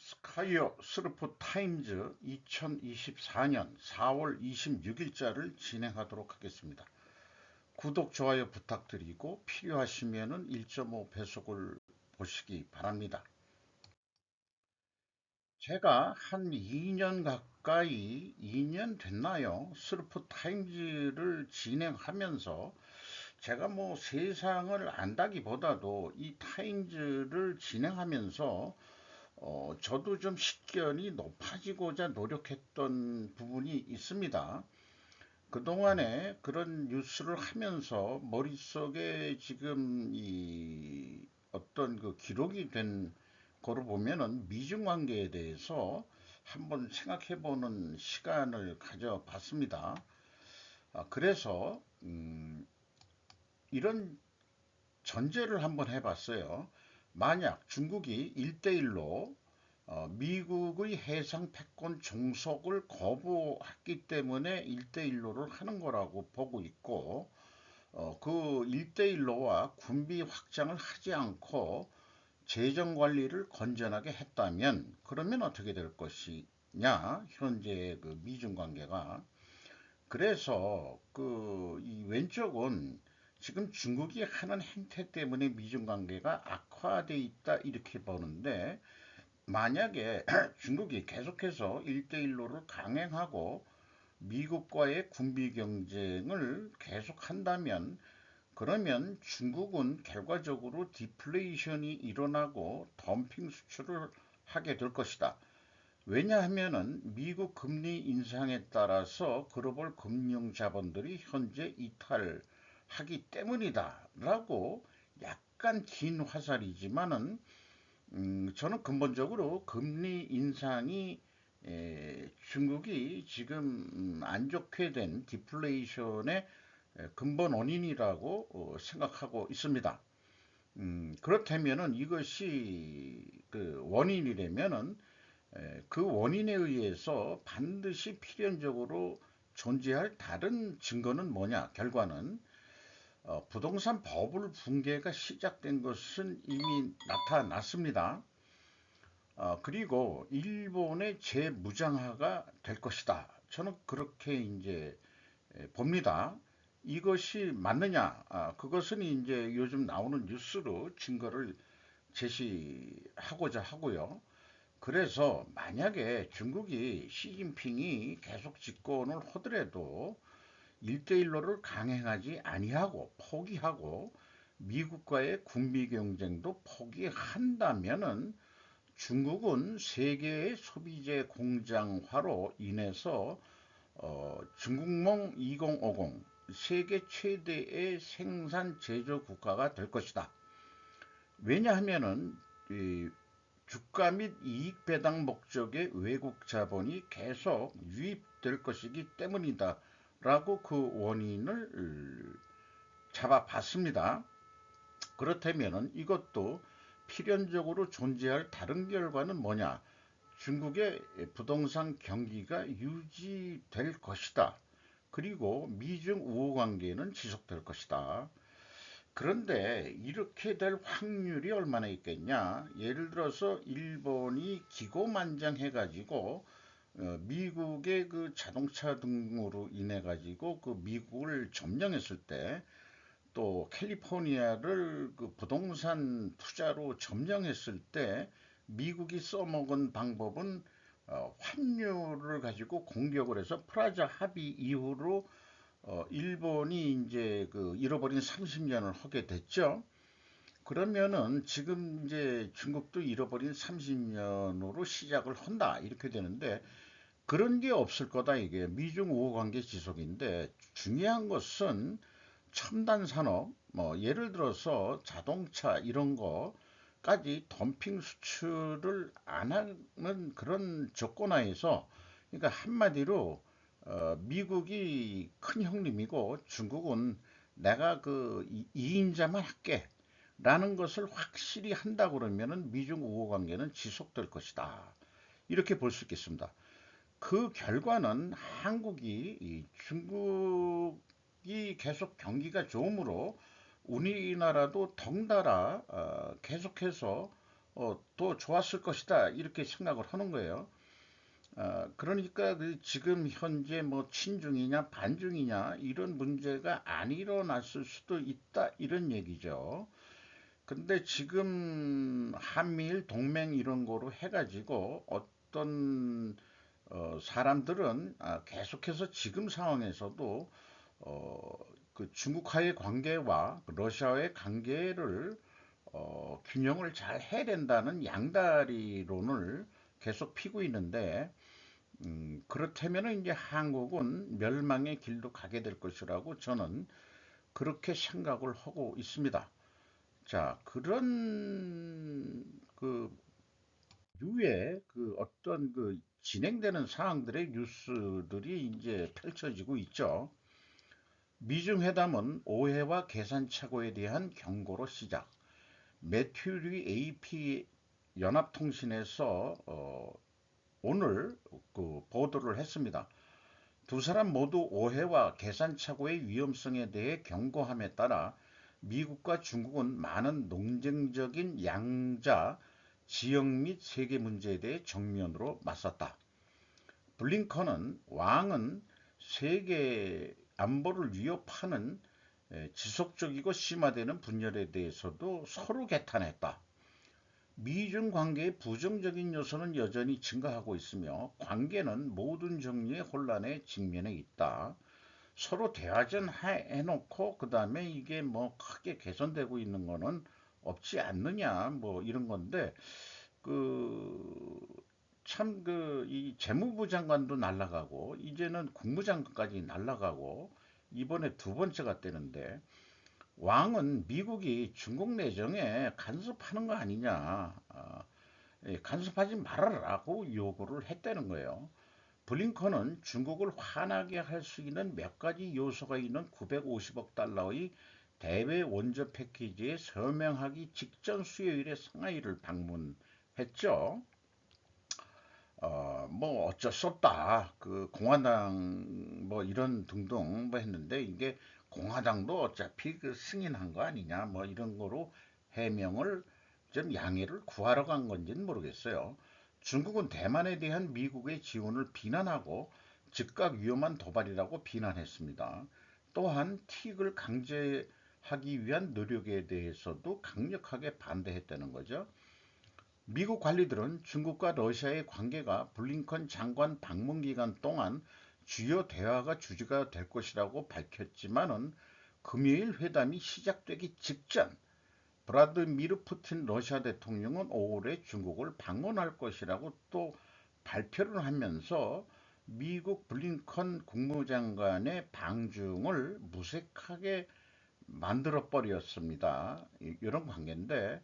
스카이어 스르프 타임즈 2024년 4월 26일자를 진행하도록 하겠습니다. 구독, 좋아요 부탁드리고 필요하시면 1.5 배속을 보시기 바랍니다. 제가 한 2년 가까이, 2년 됐나요? 스르프 타임즈를 진행하면서 제가 뭐 세상을 안다기보다도 이 타임즈를 진행하면서 저도 좀 식견이 높아지고자 노력했던 부분이 있습니다. 그동안에 그런 뉴스를 하면서 머릿속에 지금 이 어떤 그 기록이 된 거로 보면은 미중 관계에 대해서 한번 생각해 보는 시간을 가져봤습니다. 그래서 이런 전제를 한번 해봤어요. 만약 중국이 1대1로 미국의 해상 패권 종속을 거부했기 때문에 1대1로를 하는 거라고 보고 있고, 그 1대1로와 군비 확장을 하지 않고 재정 관리를 건전하게 했다면, 그러면 어떻게 될 것이냐, 현재 그 미중 관계가. 그래서 이 왼쪽은 지금 중국이 하는 행태 때문에 미중 관계가 악화돼 있다 이렇게 보는데, 만약에 중국이 계속해서 1대1로를 강행하고 미국과의 군비 경쟁을 계속한다면, 그러면 중국은 결과적으로 디플레이션이 일어나고 덤핑 수출을 하게 될 것이다. 왜냐하면은 미국 금리 인상에 따라서 글로벌 금융 자본들이 현재 이탈하기 때문이다라고, 약간 긴 화살이지만은 저는 근본적으로 금리 인상이 중국이 지금 안 좋게 된 디플레이션의 근본 원인이라고 생각하고 있습니다. 그렇다면은 이것이 그 원인이라면은 그 원인에 의해서 반드시 필연적으로 존재할 다른 증거는 뭐냐? 결과는 부동산 버블 붕괴가 시작된 것은 이미 나타났습니다. 그리고 일본의 재무장화가 될 것이다. 저는 그렇게 이제 봅니다. 이것이 맞느냐? 그것은 이제 요즘 나오는 뉴스로 증거를 제시하고자 하고요. 그래서 만약에 중국이 시진핑이 계속 집권을 하더라도 1대1로를 강행하지 아니하고 포기하고 미국과의 군비 경쟁도 포기한다면은 중국은 세계의 소비재 공장화로 인해서 중국몽 2050 세계 최대의 생산 제조 국가가 될 것이다. 왜냐하면은 이 주가 및 이익 배당 목적의 외국 자본이 계속 유입될 것이기 때문이다. 라고 그 원인을 잡아봤습니다. 그렇다면 이것도 필연적으로 존재할 다른 결과는 뭐냐? 중국의 부동산 경기가 유지될 것이다. 그리고 미중 우호 관계는 지속될 것이다. 그런데 이렇게 될 확률이 얼마나 있겠냐? 예를 들어서 일본이 기고만장해가지고 미국의 그 자동차 등으로 인해 가지고 그 미국을 점령했을 때, 또 캘리포니아를 그 부동산 투자로 점령했을 때 미국이 써먹은 방법은 환율을 가지고 공격을 해서 프라자 합의 이후로 일본이 이제 그 잃어버린 30년을 하게 됐죠. 그러면은 지금 이제 중국도 잃어버린 30년으로 시작을 한다 이렇게 되는데, 그런 게 없을 거다 이게 미중 우호 관계 지속인데, 중요한 것은 첨단 산업, 뭐 예를 들어서 자동차 이런 거까지 덤핑 수출을 안 하는 그런 조건하에서, 그러니까 한마디로 미국이 큰 형님이고 중국은 내가 그 이인자만 할게 라는 것을 확실히 한다 그러면은 미중 우호 관계는 지속될 것이다. 이렇게 볼 수 있겠습니다. 그 결과는 한국이 중국이 계속 경기가 좋으므로 우리나라도 덩달아 계속해서 더 좋았을 것이다 이렇게 생각을 하는 거예요. 그러니까 그 지금 현재 뭐 친중이냐 반중이냐 이런 문제가 안 일어났을 수도 있다 이런 얘기죠. 근데 지금 한미일 동맹 이런 거로 해가지고 어떤 사람들은 계속해서 지금 상황에서도 어, 그 중국과의 관계와 러시아의 관계를 균형을 잘 해야 된다는 양다리론을 계속 피고 있는데 그렇다면 이제 한국은 멸망의 길로 가게 될 것이라고 저는 그렇게 생각을 하고 있습니다. 자, 그런 그 유의 그 어떤 그 진행되는 사항들의 뉴스들이 이제 펼쳐지고 있죠. 미중 회담은 오해와 계산 착오에 대한 경고로 시작. 매튜리 AP 연합통신에서 오늘 그 보도를 했습니다. 두 사람 모두 오해와 계산 착오의 위험성에 대해 경고함에 따라 미국과 중국은 많은 논쟁적인 양자, 지역 및 세계 문제에 대해 정면으로 맞섰다. 블링컨은 왕은 세계 안보를 위협하는 지속적이고 심화되는 분열에 대해서도 서로 개탄했다. 미중 관계의 부정적인 요소는 여전히 증가하고 있으며 관계는 모든 종류의 혼란에 직면해 있다. 서로 대화 좀 해놓고 그 다음에 이게 뭐 크게 개선되고 있는 거는 없지 않느냐 뭐 이런 건데 그 참 그 이 재무부 장관도 날라가고 이제는 국무장관까지 날라가고 이번에 두 번째가 되는데 왕은 미국이 중국 내정에 간섭하는 거 아니냐 간섭하지 말아라고 요구를 했다는 거예요. 블링컨은 중국을 화나게 할 수 있는 몇 가지 요소가 있는 950억 달러의 대외 원조 패키지에 서명하기 직전 수요일에 상하이를 방문했죠. 뭐 어쩔 수 없다. 그 공화당 뭐 이런 등등 뭐 했는데 이게 공화당도 어차피 그 승인한 거 아니냐 뭐 이런 거로 해명을 좀 양해를 구하러 간 건지는 모르겠어요. 중국은 대만에 대한 미국의 지원을 비난하고 즉각 위험한 도발이라고 비난했습니다. 또한 틱을 강제하기 위한 노력에 대해서도 강력하게 반대했다는 거죠. 미국 관리들은 중국과 러시아의 관계가 블링컨 장관 방문 기간 동안 주요 대화가 주제가 될 것이라고 밝혔지만은 금요일 회담이 시작되기 직전 브라드미르 푸틴 러시아 대통령은 5월에 중국을 방문할 것이라고 또 발표를 하면서 미국 블링컨 국무장관의 방중을 무색하게 만들어 버렸습니다. 이런 관계인데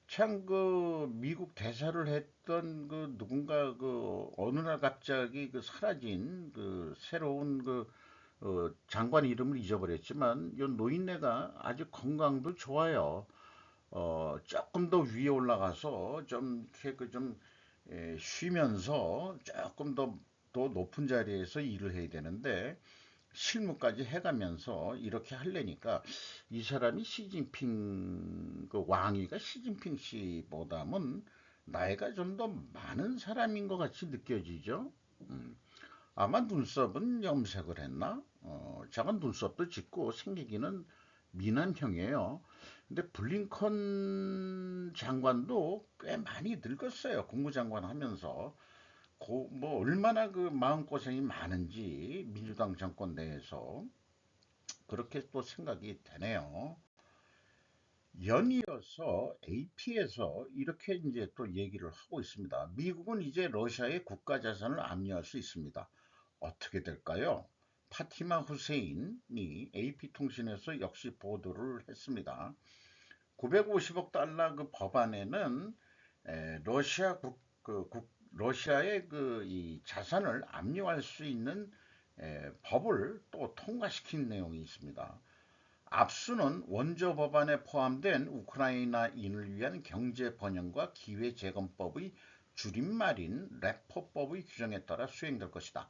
참 그 미국 대사를 했던 그 누군가 그 어느 날 갑자기 그 사라진 그 새로운 그 장관 이름을 잊어버렸지만 이 노인네가 아주 건강도 좋아요. 조금 더 위에 올라가서 좀 이렇게 그좀 쉬면서 조금 더 높은 자리에서 일을 해야 되는데 실무까지 해가면서 이렇게 하려니까 이 사람이 시진핑 그 왕위가 시진핑 씨보다는 나이가 좀 더 많은 사람인 것 같이 느껴지죠. 음, 아마 눈썹은 염색을 했나? 작은 눈썹도 짓고 생기기는 미남형이에요. 근데 블링컨 장관도 꽤 많이 늙었어요. 국무장관 하면서. 뭐 얼마나 그 마음고생이 많은지 민주당 정권 내에서 그렇게 또 생각이 되네요. 연이어서 AP에서 이렇게 이제 또 얘기를 하고 있습니다. 미국은 이제 러시아의 국가 자산을 압류할 수 있습니다. 어떻게 될까요? 파티마 후세인이 AP통신에서 역시 보도를 했습니다. 950억 달러 그 법안에는 러시아 러시아의 그 이 자산을 압류할 수 있는 법을 또 통과시킨 내용이 있습니다. 압수는 원조 법안에 포함된 우크라이나인을 위한 경제 번영과 기회 재건법의 줄임말인 레포법의 규정에 따라 수행될 것이다.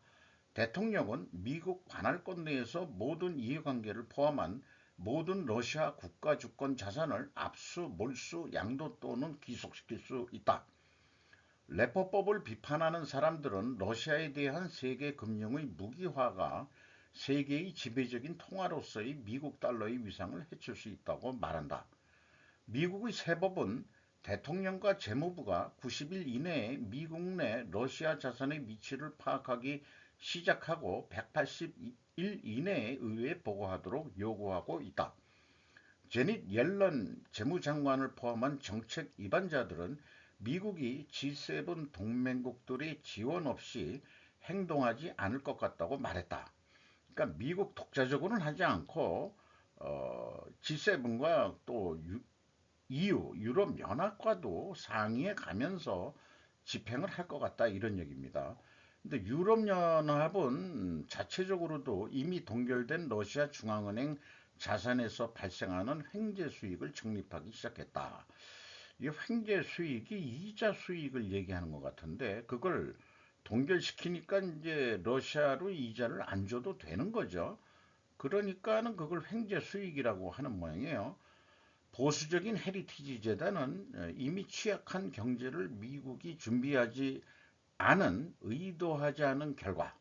대통령은 미국 관할권 내에서 모든 이해관계를 포함한 모든 러시아 국가 주권 자산을 압수, 몰수, 양도 또는 귀속시킬 수 있다. 레포법을 비판하는 사람들은 러시아에 대한 세계 금융의 무기화가 세계의 지배적인 통화로서의 미국 달러의 위상을 해칠 수 있다고 말한다. 미국의 세법은 대통령과 재무부가 90일 이내에 미국 내 러시아 자산의 위치를 파악하기 시작하고 180일 이내에 의회에 보고하도록 요구하고 있다. 제닛 옐런 재무장관을 포함한 정책 위반자들은 미국이 G7 동맹국들의 지원 없이 행동하지 않을 것 같다고 말했다. 그러니까 미국 독자적으로는 하지 않고 G7과 또 EU, 유럽연합과도 상의해 가면서 집행을 할 것 같다 이런 얘기입니다. 근데 유럽연합은 자체적으로도 이미 동결된 러시아 중앙은행 자산에서 발생하는 횡재 수익을 적립하기 시작했다. 이 횡재 수익이 이자 수익을 얘기하는 것 같은데 그걸 동결시키니까 이제 러시아로 이자를 안 줘도 되는 거죠. 그러니까는 그걸 횡재 수익이라고 하는 모양이에요. 보수적인 헤리티지 재단은 이미 취약한 경제를 미국이 준비하지 않은 의도하지 않은 결과,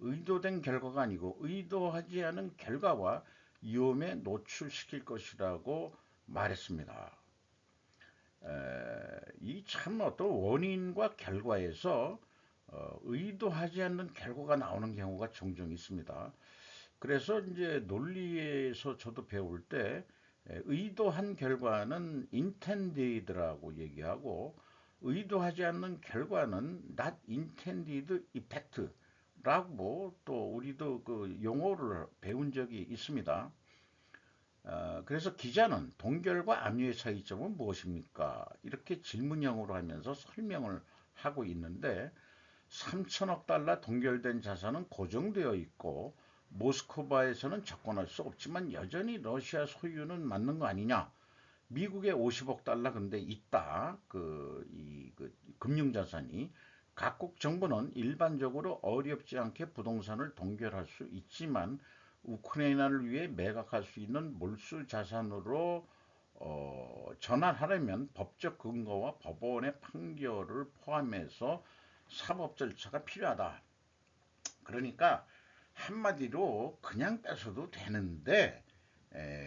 의도된 결과가 아니고 의도하지 않은 결과와 위험에 노출시킬 것이라고 말했습니다. 이 참 어떤 원인과 결과에서 의도하지 않는 결과가 나오는 경우가 종종 있습니다. 그래서 이제 논리에서 저도 배울 때 의도한 결과는 intended라고 얘기하고 의도하지 않는 결과는 not intended effect라고 또 우리도 그 용어를 배운 적이 있습니다. 그래서 기자는 동결과 압류의 차이점은 무엇입니까? 이렇게 질문형으로 하면서 설명을 하고 있는데 3천억 달러 동결된 자산은 고정되어 있고 모스크바에서는 접근할 수 없지만 여전히 러시아 소유는 맞는 거 아니냐? 미국에 50억 달러 근데 있다. 그 금융자산이 각국 정부는 일반적으로 어렵지 않게 부동산을 동결할 수 있지만 우크라이나를 위해 매각할 수 있는 몰수 자산으로 전환하려면 법적 근거와 법원의 판결을 포함해서 사법 절차가 필요하다. 그러니까 한마디로 그냥 뺏어도 되는데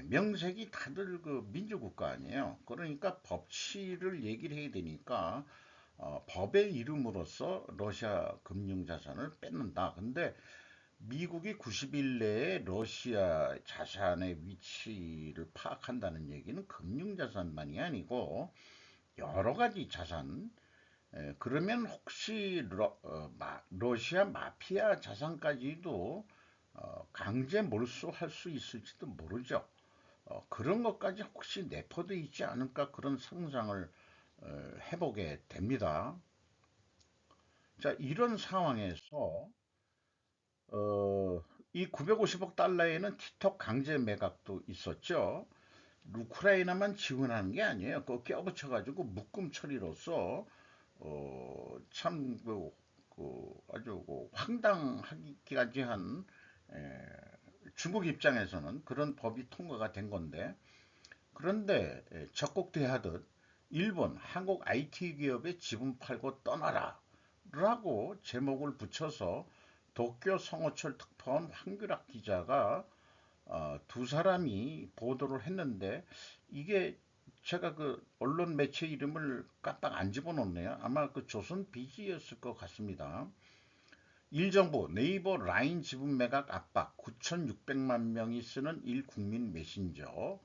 명색이 다들 그 민주국가 아니에요. 그러니까 법치를 얘기를 해야 되니까 법의 이름으로써 러시아 금융자산을 뺏는다. 근데 미국이 90일 내에 러시아 자산의 위치를 파악한다는 얘기는 금융자산만이 아니고 여러 가지 자산, 그러면 혹시 러시아 마피아 자산까지도 강제 몰수할 수 있을지도 모르죠. 그런 것까지 혹시 내포되어 있지 않을까 그런 상상을 해보게 됩니다. 자, 이런 상황에서 이 950억 달러에는 티톡 강제 매각도 있었죠. 우크라이나만 지원하는 게 아니에요. 그거 껴붙여가지고 묶음 처리로서 참 아주 황당하기까지 한 에, 중국 입장에서는 그런 법이 통과가 된 건데 그런데 적국 대하듯 일본 한국 IT 기업의 지분 팔고 떠나라 라고 제목을 붙여서 도쿄 성호철 특파원 황규락 기자가 두 사람이 보도를 했는데 이게 제가 그 언론 매체 이름을 깜빡 안 집어넣네요. 아마 그 조선 비지였을 것 같습니다. 일정부 네이버 라인 지분 매각 압박 9,600만 명이 쓰는 일국민 메신저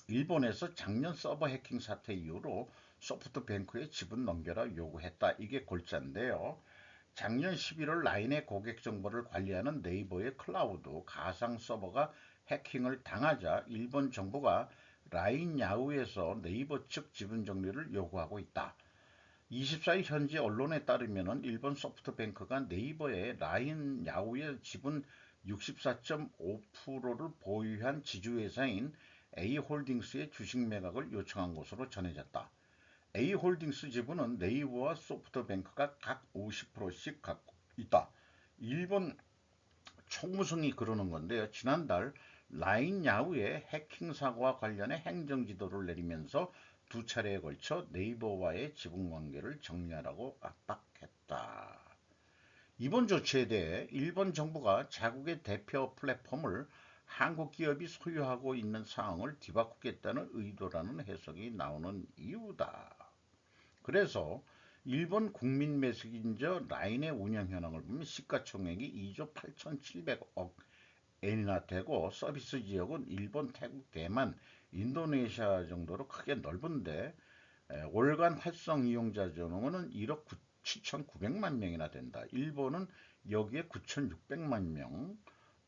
일본에서 작년 서버 해킹 사태 이후로 소프트뱅크에 지분 넘겨라 요구했다. 이게 골자인데요. 작년 11월 라인의 고객 정보를 관리하는 네이버의 클라우드 가상 서버가 해킹을 당하자 일본 정부가 라인 야후에서 네이버 측 지분 정리를 요구하고 있다. 24일 현지 언론에 따르면 일본 소프트뱅크가 네이버의 라인 야후의 지분 64.5%를 보유한 지주회사인 A홀딩스의 주식 매각을 요청한 것으로 전해졌다. A홀딩스 지분은 네이버와 소프트뱅크가 각 50%씩 갖고 있다. 일본 총무성이 그러는 건데요. 지난달 라인 야후의 해킹 사고와 관련해 행정 지도를 내리면서 두 차례에 걸쳐 네이버와의 지분 관계를 정리하라고 압박했다. 이번 조치에 대해 일본 정부가 자국의 대표 플랫폼을 한국 기업이 소유하고 있는 상황을 뒤바꾸겠다는 의도라는 해석이 나오는 이유다. 그래서 일본 국민 메신저 라인의 운영 현황을 보면 시가총액이 2조 8,700억 엔이나 되고 서비스 지역은 일본, 태국, 대만, 인도네시아 정도로 크게 넓은데 월간 활성 이용자 전원은 1억 7,900만 명이나 된다. 일본은 여기에 9,600만 명,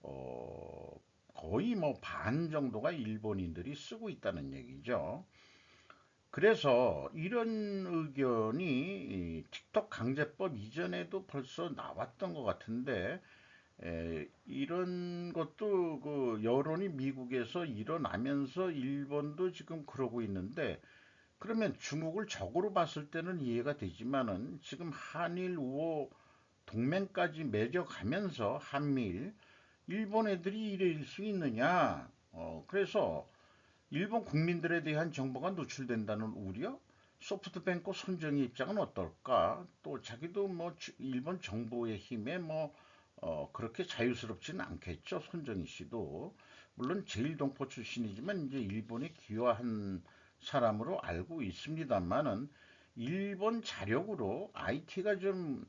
어, 거의 뭐 반 정도가 일본인들이 쓰고 있다는 얘기죠. 그래서 이런 의견이 틱톡 강제법 이전에도 벌써 나왔던 것 같은데 이런 것도 그 여론이 미국에서 일어나면서 일본도 지금 그러고 있는데 그러면 중국을 적으로 봤을 때는 이해가 되지만은 지금 한일 우호 동맹까지 맺어가면서 한미일 일본 애들이 이럴 수 있느냐? 그래서 일본 국민들에 대한 정보가 노출된다는 우려? 소프트뱅크 손정의 입장은 어떨까? 또 자기도 뭐 일본 정부의 힘에 뭐 그렇게 자유스럽지는 않겠죠. 손정희 씨도 물론 제일동포 출신이지만 이제 일본에 귀화한 사람으로 알고 있습니다만은 일본 자력으로 IT가 좀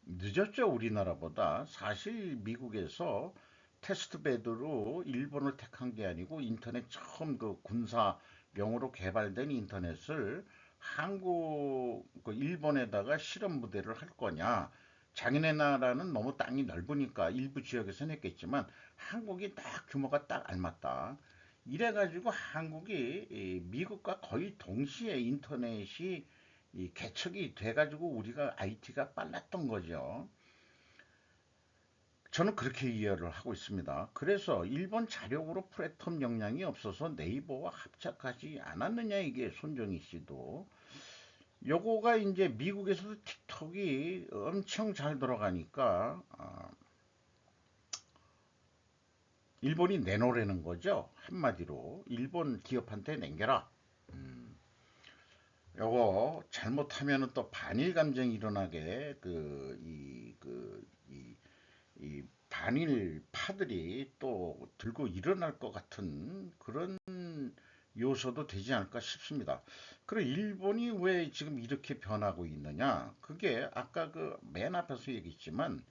늦었죠, 우리나라보다. 사실 미국에서 테스트베드로 일본을 택한 게 아니고 인터넷 처음 그 군사용으로 개발된 인터넷을 한국, 그 일본에다가 실험 무대를 할 거냐. 자기네 나라는 너무 땅이 넓으니까 일부 지역에서는 했겠지만 한국이 딱 규모가 딱 알맞다. 이래가지고 한국이 미국과 거의 동시에 인터넷이 개척이 돼가지고 우리가 IT가 빨랐던 거죠. 저는 그렇게 이해를 하고 있습니다. 그래서 일본 자력으로 플랫폼 역량이 없어서 네이버와 합작하지 않았느냐 이게 손정희 씨도. 요거가 이제 미국에서도 틱톡이 엄청 잘 돌아가니까 일본이 내놓으라는 거죠. 한마디로 일본 기업한테 남겨라. 요거 잘못하면은 또 반일 감정이 일어나게 이 반일파들이 또 들고 일어날 것 같은 그런 요소도 되지 않을까 싶습니다. 그리고 일본이 왜 지금 이렇게 변하고 있느냐? 그게 아까 그 맨 앞에서 얘기했지만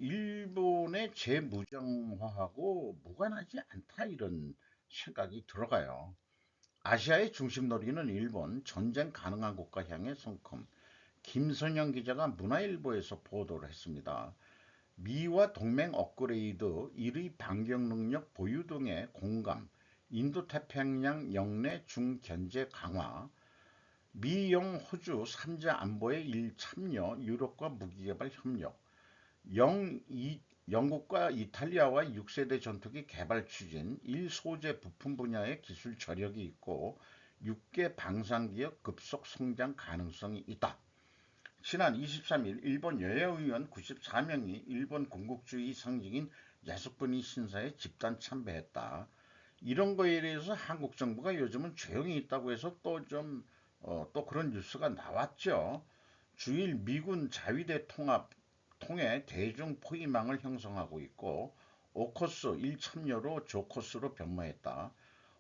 일본의 재무장화하고 무관하지 않다 이런 생각이 들어가요. 아시아의 중심놀이는 일본, 전쟁 가능한 국가 향해 성큼. 김선영 기자가 문화일보에서 보도를 했습니다. 미와 동맹 업그레이드, 일의 반경 능력 보유 등의 공감, 인도태평양 영내 중견제 강화, 미영 호주 3자 안보의 일참여, 유럽과 무기개발 협력, 영국과 이탈리아와 6세대 전투기 개발 추진, 1소재 부품 분야의 기술 저력이 있고 6개 방산기업 급속 성장 가능성이 있다. 지난 23일 일본 여야의원 94명이 일본 군국주의 상징인 야스쿠니 신사에 집단 참배했다. 이런 거에 대해서 한국 정부가 요즘은 조용히 있다고 해서 또 그런 뉴스가 나왔죠. 주일 미군 자위대 통해 대중 포위망을 형성하고 있고 오커스 1참여로 조커스로 변모했다.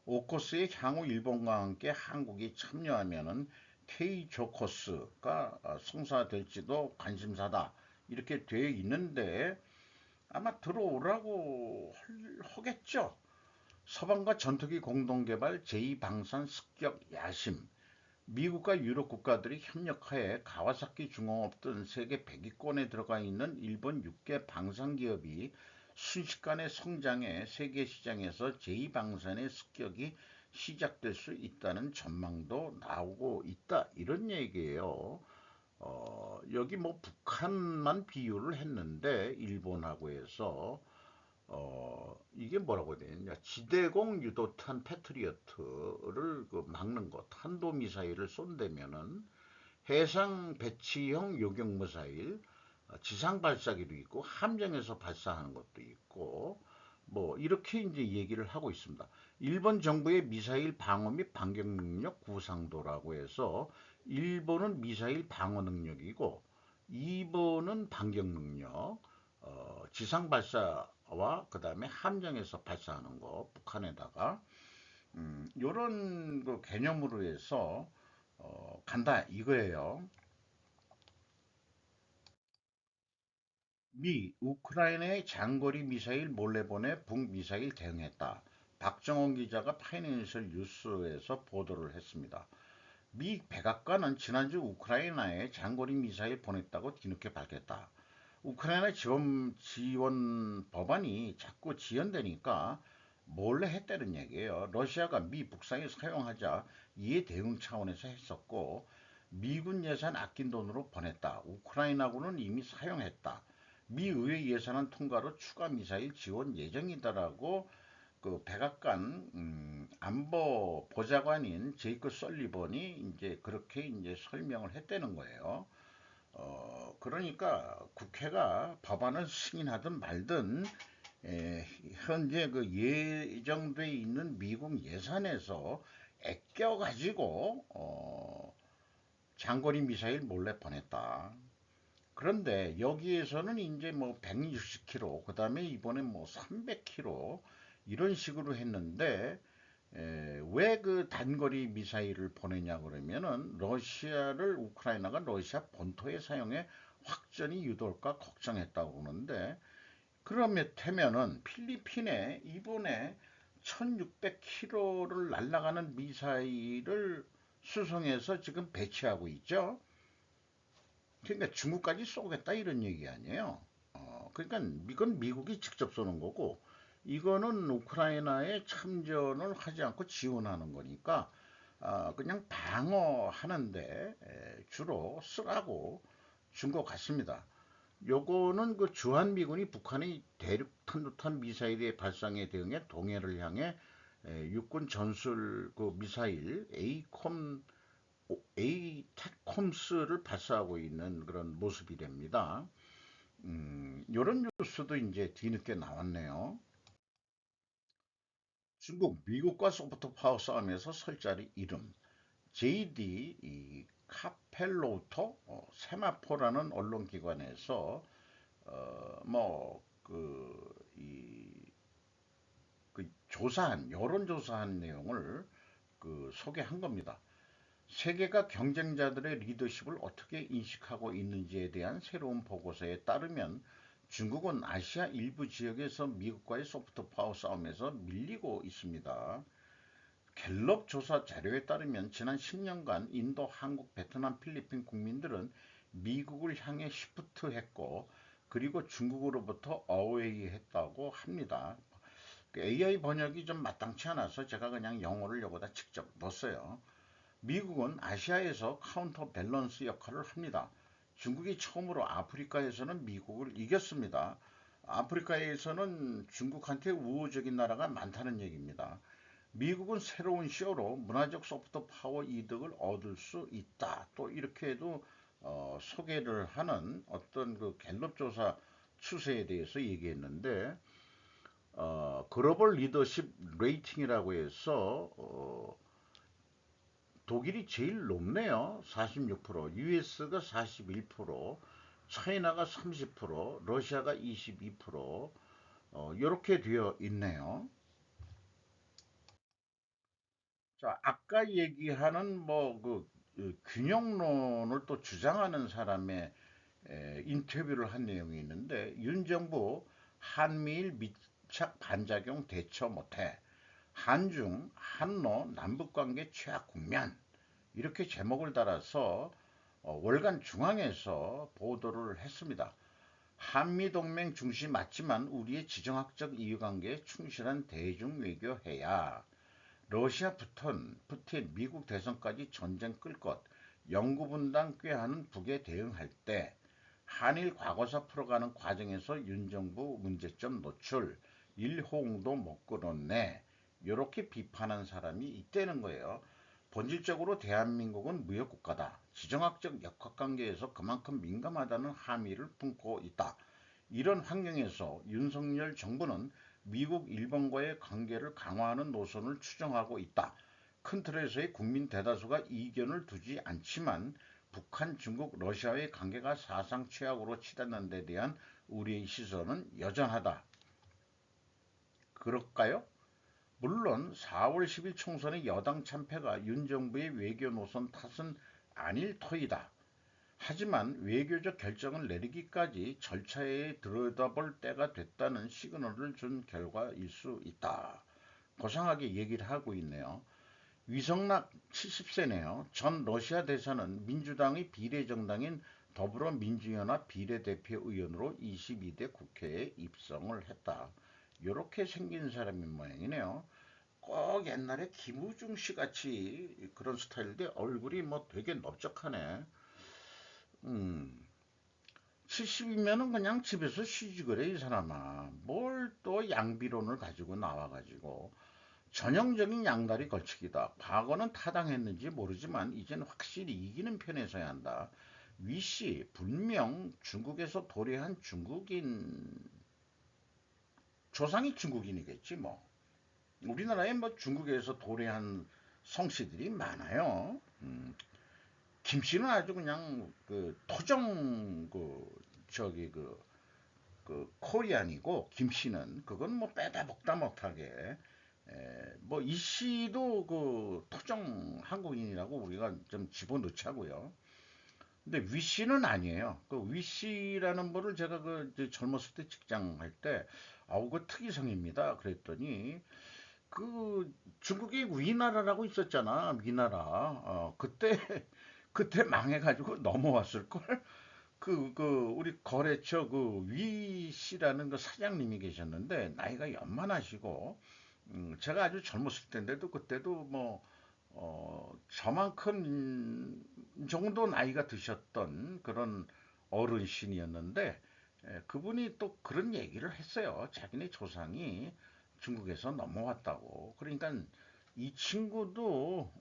오커스의 향후 일본과 함께 한국이 참여하면은 K조커스가 성사될지도 관심사다. 이렇게 되어 있는데 아마 들어오라고 하겠죠. 서방과 전투기 공동개발 제2방산 습격 야심. 미국과 유럽 국가들이 협력하에 가와사키 중공업 등 세계 100위권에 들어가 있는 일본 6개 방산기업이 순식간에 성장해 세계 시장에서 제2방산의 습격이 시작될 수 있다는 전망도 나오고 있다. 이런 얘기예요. 여기 뭐 북한만 비유를 했는데 일본하고 해서 이게 뭐라고 해야 되냐. 지대공 유도탄 패트리어트를 그 막는 것, 탄도미사일을 쏜다면은 해상 배치형 요격미사일, 지상 발사기도 있고, 함정에서 발사하는 것도 있고, 뭐 이렇게 이제 얘기를 하고 있습니다. 일본 정부의 미사일 방어 및 반격 능력 구상도라고 해서 일본은 미사일 방어 능력이고 일본은 반격 능력, 지상 발사와 그다음에 함정에서 발사하는 거 북한에다가 요런 그 개념으로 해서 간다 이거예요. 미, 우크라이나의 장거리 미사일 몰래 보내 북미사일 대응했다. 박정원 기자가 파이낸셜 뉴스에서 보도를 했습니다. 미 백악관은 지난주 우크라이나에 장거리 미사일 보냈다고 뒤늦게 밝혔다. 우크라이나 지원 법안이 자꾸 지연되니까 몰래 했다는 얘기예요. 러시아가 미 북상에 사용하자 이에 대응 차원에서 했었고 미군 예산 아낀 돈으로 보냈다. 우크라이나군은 이미 사용했다. 미 의회 예산안 통과로 추가 미사일 지원 예정이다라고 그 백악관 안보 보좌관인 제이크 설리번이 이제 그렇게 이제 설명을 했다는 거예요. 그러니까 국회가 법안을 승인하든 말든 현재 그 예정돼 있는 미국 예산에서 아껴가지고 장거리 미사일 몰래 보냈다. 그런데 여기에서는 이제 뭐 160km, 그 다음에 이번에 뭐 300km 이런 식으로 했는데 왜 그 단거리 미사일을 보내냐 그러면은 러시아를 우크라이나가 러시아 본토에 사용해 확전이 유도할까 걱정했다고 그러는데 그러면은 필리핀에 이번에 1600km를 날아가는 미사일을 수송해서 지금 배치하고 있죠. 그러니까 중국까지 쏘겠다 이런 얘기 아니에요. 그러니까 이건 미국이 직접 쏘는 거고 이거는 우크라이나에 참전을 하지 않고 지원하는 거니까 그냥 방어하는데 주로 쓰라고 준 것 같습니다. 요거는 그 주한미군이 북한의 대륙 탄도탄 미사일의 발상에 대응해 동해를 향해 육군 전술 그 미사일 에이태콤스를 발사하고 있는 그런 모습이 됩니다. 요런 뉴스도 이제 뒤늦게 나왔네요. 중국, 미국과 소프트 파워 싸움에서 설 자리 이름. JD 이 카펠로우터 세마포라는 언론기관에서 조사한 여론조사한 내용을 그 소개한 겁니다. 세계가 경쟁자들의 리더십을 어떻게 인식하고 있는지에 대한 새로운 보고서에 따르면 중국은 아시아 일부 지역에서 미국과의 소프트 파워 싸움에서 밀리고 있습니다. 갤럽 조사 자료에 따르면 지난 10년간 인도, 한국, 베트남, 필리핀 국민들은 미국을 향해 시프트 했고 그리고 중국으로부터 어웨이 했다고 합니다. AI 번역이 좀 마땅치 않아서 제가 그냥 영어를 여기다 직접 넣었어요. 미국은 아시아에서 카운터 밸런스 역할을 합니다. 중국이 처음으로 아프리카에서는 미국을 이겼습니다. 아프리카에서는 중국한테 우호적인 나라가 많다는 얘기입니다. 미국은 새로운 쇼로 문화적 소프트 파워 이득을 얻을 수 있다. 또 이렇게도 소개를 하는 어떤 그 갤럽 조사 추세에 대해서 얘기했는데 글로벌 리더십 레이팅이라고 해서 독일이 제일 높네요. 46%, US가 41%, 차이나가 30%, 러시아가 22%, 이렇게 되어 있네요. 자, 아까 얘기하는 그 균형론을 또 주장하는 사람의 인터뷰를 한 내용이 있는데 윤정부 한미일 밀착 반작용 대처 못해 한중 한러 남북관계 최악 국면 이렇게 제목을 달아서 월간 중앙에서 보도를 했습니다. 한미동맹 중시 맞지만 우리의 지정학적 이해관계에 충실한 대중 외교해야 러시아 푸틴 미국 대선까지 전쟁 끌 것, 영구 분단 꾀하는 북에 대응할 때 한일 과거사 풀어가는 과정에서 윤 정부 문제점 노출, 일호응도 못 끌어내 이렇게 비판한 사람이 있다는 거예요. 본질적으로 대한민국은 무역국가다. 지정학적 역학관계에서 그만큼 민감하다는 함의를 품고 있다. 이런 환경에서 윤석열 정부는 미국, 일본과의 관계를 강화하는 노선을 추정하고 있다. 큰 틀에서의 국민 대다수가 이견을 두지 않지만 북한, 중국, 러시아의 관계가 사상 최악으로 치닫는 데 대한 우리의 시선은 여전하다. 그럴까요? 물론 4월 10일 총선의 여당 참패가 윤 정부의 외교 노선 탓은 아닐 터이다. 하지만 외교적 결정을 내리기까지 절차에 들여다볼 때가 됐다는 시그널을 준 결과일 수 있다. 고상하게 얘기를 하고 있네요. 위성락 70세네요. 전 러시아 대사는 민주당의 비례정당인 더불어민주연합 비례대표 의원으로 22대 국회에 입성을 했다. 이렇게 생긴 사람인 모양이네요. 꼭 옛날에 김우중 씨 같이 그런 스타일인데 얼굴이 뭐 되게 넓적하네. 음, 70이면은 그냥 집에서 쉬지 그래, 이 사람아. 뭘 또 양비론을 가지고 나와가지고. 전형적인 양다리 걸치기다. 과거는 타당했는지 모르지만 이제는 확실히 이기는 편에 서야 한다. 위씨 분명 중국에서 도래한 중국인, 조상이 중국인이겠지 뭐. 우리나라에 뭐 중국에서 도래한 성씨들이 많아요. 김씨는 아주 그냥 그 토종 그 저기 그 코리안이고, 김씨는 그건 뭐 빼다 먹다 못하게 뭐 이씨도 그 토종 한국인이라고 우리가 좀 집어넣자고요. 근데 위씨는 아니에요. 그 위씨라는 분을 제가 그 이제 젊었을 때 직장 할 때 아우 그 특이성입니다. 그랬더니 그 중국이 위나라라고 있었잖아. 위나라. 그때 그때 망해가지고 넘어왔을 걸. 우리 거래처 그 위 씨라는 그 사장님이 계셨는데 나이가 연만하시고, 제가 아주 젊었을 때인데도 그때도 뭐, 저만큼 정도 나이가 드셨던 그런 어르신이었는데, 그분이 또 그런 얘기를 했어요. 자기네 조상이 중국에서 넘어왔다고. 그러니까 이 친구도,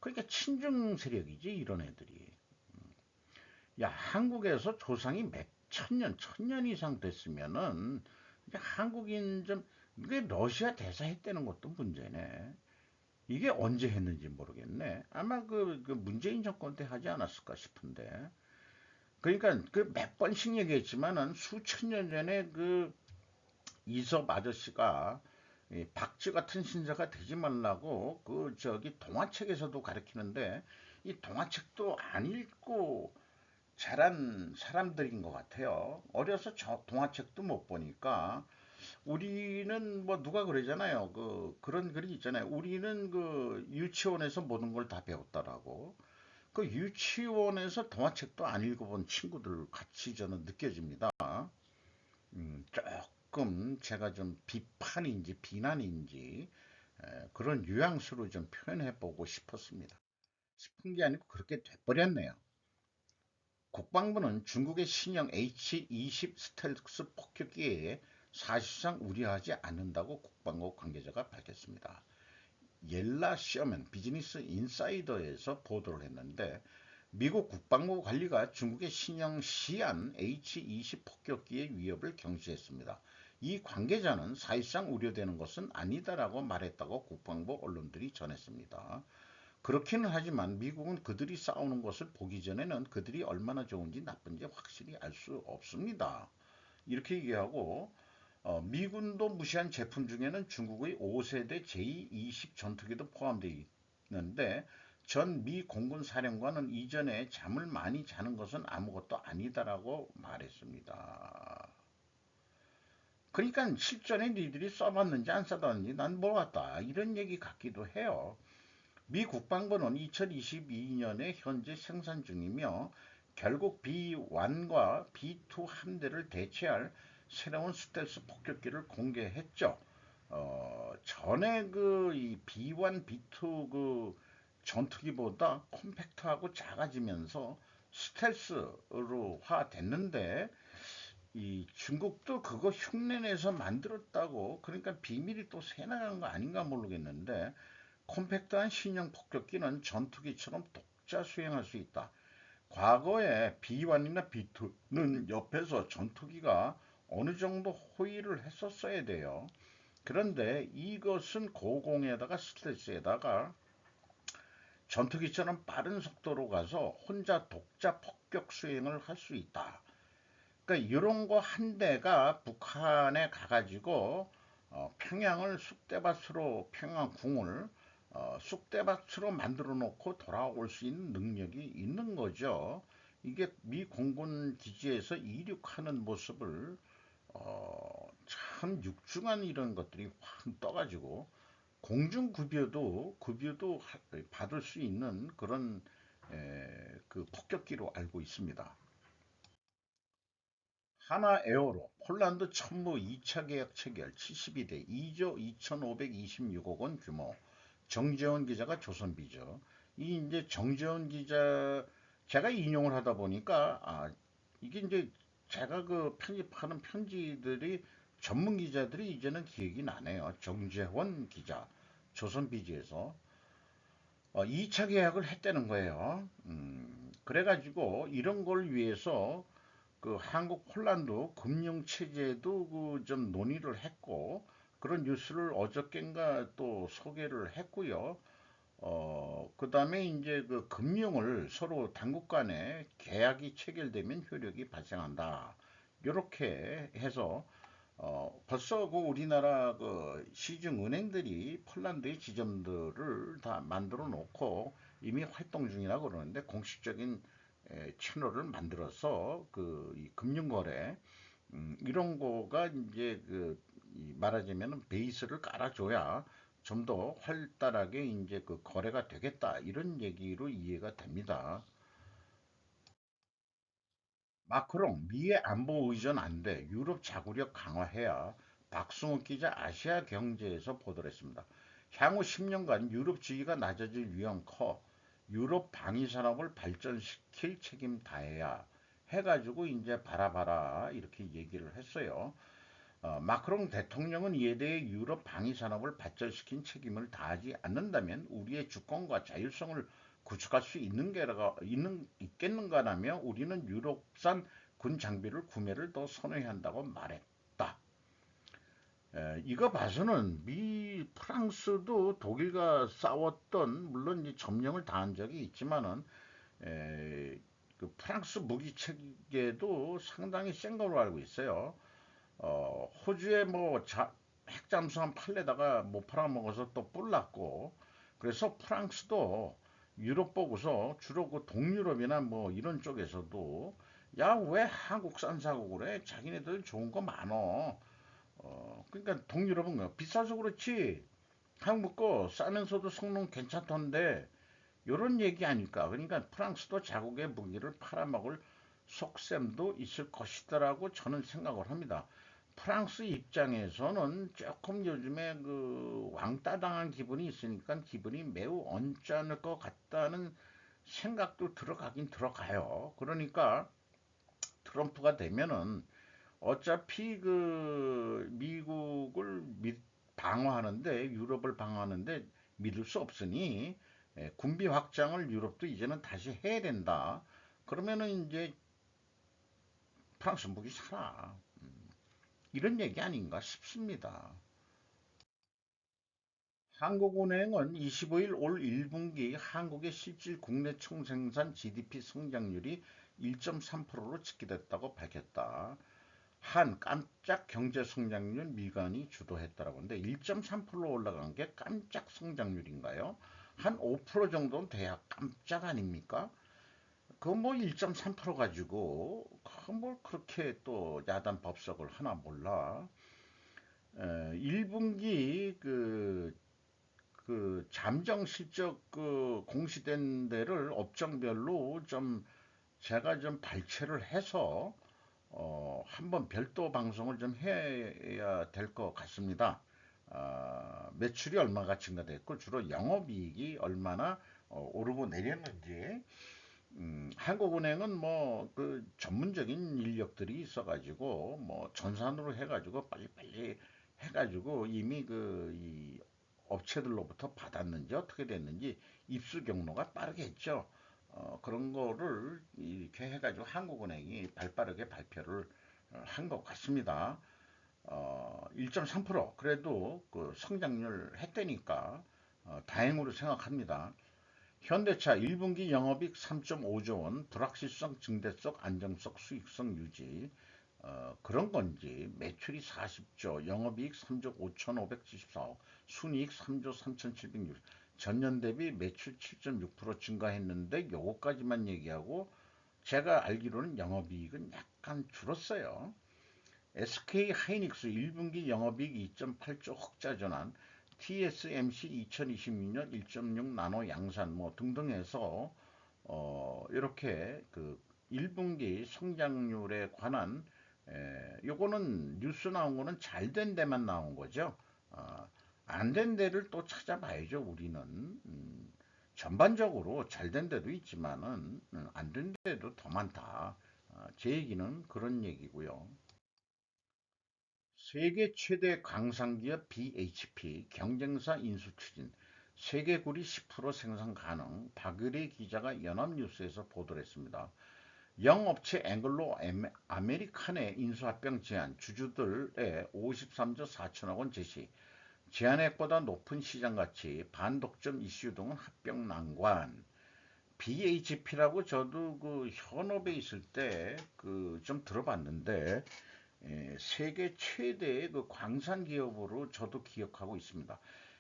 그러니까 친중 세력이지, 이런 애들이. 야, 한국에서 조상이 몇 천년 이상 됐으면은, 이제 한국인 좀, 이게 러시아 대사 했다는 것도 문제네. 이게 언제 했는지 모르겠네. 아마 그 문재인 정권 때 하지 않았을까 싶은데. 그러니까 그 몇 번씩 얘기했지만은 수천 년 전에 그 이섭 아저씨가 이 박쥐 같은 신사가 되지 말라고 그 저기 동화책에서도 가르치는데, 이 동화책도 안 읽고 자란 사람들인 것 같아요. 어려서 동화책도 못 보니까 우리는 뭐 누가 그러잖아요. 그런 글이 있잖아요. 우리는 그 유치원에서 모든 걸 다 배웠다라고. 그 유치원에서 동화책도 안 읽어본 친구들 같이 저는 느껴집니다. 조금 제가 좀 비판인지 비난인지 그런 뉘앙스로 좀 표현해 보고 싶었습니다. 싶은 게 아니고 그렇게 돼버렸네요. 국방부는 중국의 신형 H-20 스텔스 폭격기에 사실상 우려하지 않는다고 국방부 관계자가 밝혔습니다. 옐라 셔먼 비즈니스 인사이더에서 보도를 했는데, 미국 국방부 관리가 중국의 신형 시안 H-20 폭격기의 위협을 경시했습니다. 이 관계자는 사실상 우려되는 것은 아니다라고 말했다고 국방부 언론들이 전했습니다. 그렇기는 하지만 미국은 그들이 싸우는 것을 보기 전에는 그들이 얼마나 좋은지 나쁜지 확실히 알 수 없습니다. 이렇게 얘기하고, 미군도 무시한 제품 중에는 중국의 5세대 J-20 전투기도 포함되어 있는데, 전 미 공군 사령관은 이전에 잠을 많이 자는 것은 아무것도 아니다라고 말했습니다. 그러니까 실전에 니들이 써봤는지 안 써봤는지 난 모르겠다, 이런 얘기 같기도 해요. 미 국방부는 2022년에 현재 생산 중이며 결국 B1과 B2 함대를 대체할 새로운 스텔스 폭격기를 공개했죠. 전에 이 B1, B2 그 전투기보다 콤팩트하고 작아지면서 스텔스로화 됐는데, 이 중국도 그거 흉내내서 만들었다고, 그러니까 비밀이 또 새나간 거 아닌가 모르겠는데, 콤팩트한 신형 폭격기는 전투기처럼 독자 수행할 수 있다. 과거에 B1이나 B2는 옆에서 전투기가 어느 정도 호의를 했었어야 돼요. 그런데 이것은 고공에다가 스트레스에다가 전투기처럼 빠른 속도로 가서 혼자 독자 폭격 수행을 할 수 있다. 그러니까 이런 거 한 대가 북한에 가가지고 평양을 쑥대밭으로 평양궁을 쑥대밭으로 만들어 놓고 돌아올 수 있는 능력이 있는 거죠. 이게 미 공군 기지에서 이륙하는 모습을 참 육중한 이런 것들이 확 떠가지고 공중급여도 받을 수 있는 그런 그 폭격기로 알고 있습니다. 하나 에어로 폴란드 천무 2차 계약 체결 72대 2조 2526억 원 규모. 정재원 기자가 조선비죠. 이 이제 정재원 기자 제가 인용을 하다 보니까 이게 이제 제가 그 편집하는 편지들이 전문 기자들이 이제는 기억이 나네요. 정재원 기자 조선비지에서 2차 계약을 했다는 거예요. 그래가지고 이런 걸 위해서 그 한국 폴란드 금융 체제도 그 좀 논의를 했고 그런 뉴스를 어저께인가 또 소개를 했고요. 그다음에 이제 그 금융을 서로 당국 간에 계약이 체결되면 효력이 발생한다. 이렇게 해서 벌써 그 우리나라 그 시중 은행들이 폴란드의 지점들을 다 만들어 놓고 이미 활동 중이라고 그러는데 공식적인 채널을 만들어서 그이 금융거래 이런 거가 이제 말하자면 베이스를 깔아줘야 좀 더 활달하게 이제 그 거래가 되겠다 이런 얘기로 이해가 됩니다. 마크롱 미의 안보 의존 안 돼. 유럽 자구력 강화해야. 박승욱 기자 아시아 경제에서 보도를 했습니다. 향후 10년간 유럽 지위가 낮아질 위험 커. 유럽 방위 산업을 발전시킬 책임 다해야 해가지고 이제 바라바라 이렇게 얘기를 했어요. 마크롱 대통령은 이에 대해 유럽 방위 산업을 발전시킨 책임을 다하지 않는다면 우리의 주권과 자율성을 구축할 수 있겠는가라며 우리는 유럽산 군 장비를 구매를 더 선호해야 한다고 말했다. 이거 봐서는 프랑스도 독일과 싸웠던 물론 이제 점령을 당한 적이 있지만은 에, 그 프랑스 무기 체계도 상당히 센 걸로 알고 있어요. 호주에 뭐 핵잠수함 팔레다가 못 팔아먹어서 또 뿔났고 그래서 프랑스도 유럽 보고서 주로 그 동유럽이나 뭐 이런 쪽에서도 야 왜 한국산 사고 그래 자기네들 좋은 거 많어 그러니까 동유럽은 거 비싸서 그렇지 한국 거 싸면서도 성능 괜찮던데 요런 얘기 아닐까 그러니까 프랑스도 자국의 무기를 팔아먹을 속셈도 있을 것이다라고 저는 생각을 합니다. 프랑스 입장에서는 조금 요즘에 그 왕따 당한 기분이 있으니까 기분이 매우 언짢을 것 같다는 생각도 들어가긴 들어가요. 그러니까 트럼프가 되면은 어차피 그 미국을 방어하는데 유럽을 방어하는데 믿을 수 없으니 군비 확장을 유럽도 이제는 다시 해야 된다. 그러면은 이제 프랑스 무기 사라. 이런 얘기 아닌가 싶습니다. 한국은행은 25일 올 1분기 한국의 실질 국내 총생산 GDP 성장률이 1.3%로 집계됐다고 밝혔다. 한 깜짝 경제 성장률 미관이 주도했다라고 하는데 1.3% 올라간 게 깜짝 성장률인가요? 한 5% 정도는 돼야 깜짝 아닙니까? 그 뭐 1.3% 가지고 뭘 그렇게 또 야단 법석을 하나 몰라. 1분기 그 잠정 실적 그 공시된 데를 업종별로 좀 제가 좀 발췌를 해서 한번 별도 방송을 좀 해야 될 것 같습니다. 매출이 얼마가 증가됐고 주로 영업이익이 얼마나 오르고 내렸는지 한국은행은 뭐 그 전문적인 인력들이 있어가지고 뭐 전산으로 해가지고 빨리빨리 해가지고 이미 그 이 업체들로부터 받았는지 어떻게 됐는지 입수 경로가 빠르겠죠. 그런 거를 이렇게 해가지고 한국은행이 발빠르게 발표를 한 것 같습니다. 1.3% 그래도 그 성장률 했다니까 다행으로 생각합니다. 현대차 1분기 영업이익 3.5조 원, 불확실성 증대 속 안정성 수익성 유지. 그런 건지 매출이 40조, 영업이익 3조 5,574억, 순이익 3조 3,706억, 전년 대비 매출 7.6% 증가했는데 요거까지만 얘기하고 제가 알기로는 영업이익은 약간 줄었어요. SK 하이닉스 1분기 영업이익 2.8조 흑자 전환, TSMC 2026년 1.6 나노 양산 뭐 등등 해서 이렇게 그 1분기 성장률에 관한 요거는 뉴스 나온 거는 잘 된 데만 나온 거죠. 안 된 데를 또 찾아봐야죠, 우리는. 전반적으로 잘 된 데도 있지만은 안 된 데도 더 많다. 제 얘기는 그런 얘기고요. 세계 최대 광산기업 BHP 경쟁사 인수 추진, 세계구리 10% 생산 가능. 박의리 기자가 연합뉴스에서 보도를 했습니다. 영업체 앵글로 아메리칸의 인수합병 제한, 주주들의 53조 4천억 원 제시, 제한액보다 높은 시장가치, 반독점 이슈 등은 합병 난관. BHP라고 저도 그 현업에 있을 때 그 좀 들어봤는데 세계 최대의 그 광산 기업으로 저도 기억하고 있습니다.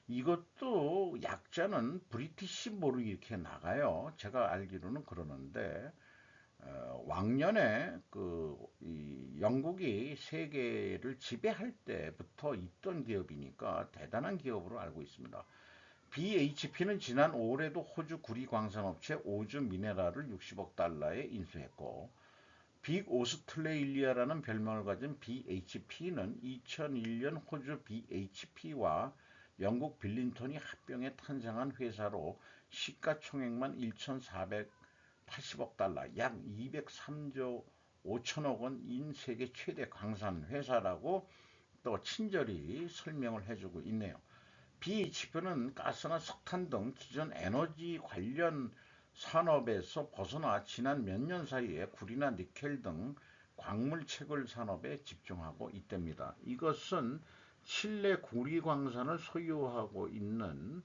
이것도 약자는 브리티시 모르 이렇게 나가요. 제가 알기로는 그러는데 왕년에 이 영국이 세계를 지배할 때부터 있던 기업이니까 대단한 기업으로 알고 있습니다. BHP는 지난 5월에도 호주 구리광산업체 오즈 미네랄을 60억 달러에 인수했고 빅 오스트레일리아라는 별명을 가진 BHP는 2001년 호주 BHP와 영국 빌링턴이 합병해 탄생한 회사로 시가총액만 1,480억 달러, 약 203조 5천억 원인 세계 최대 광산 회사라고 또 친절히 설명을 해주고 있네요. BHP는 가스나 석탄 등 기존 에너지 관련 산업에서 벗어나 지난 몇 년 사이에 구리나 니켈 등 광물 채굴 산업에 집중하고 있답니다. 이것은 칠레 구리 광산을 소유하고 있는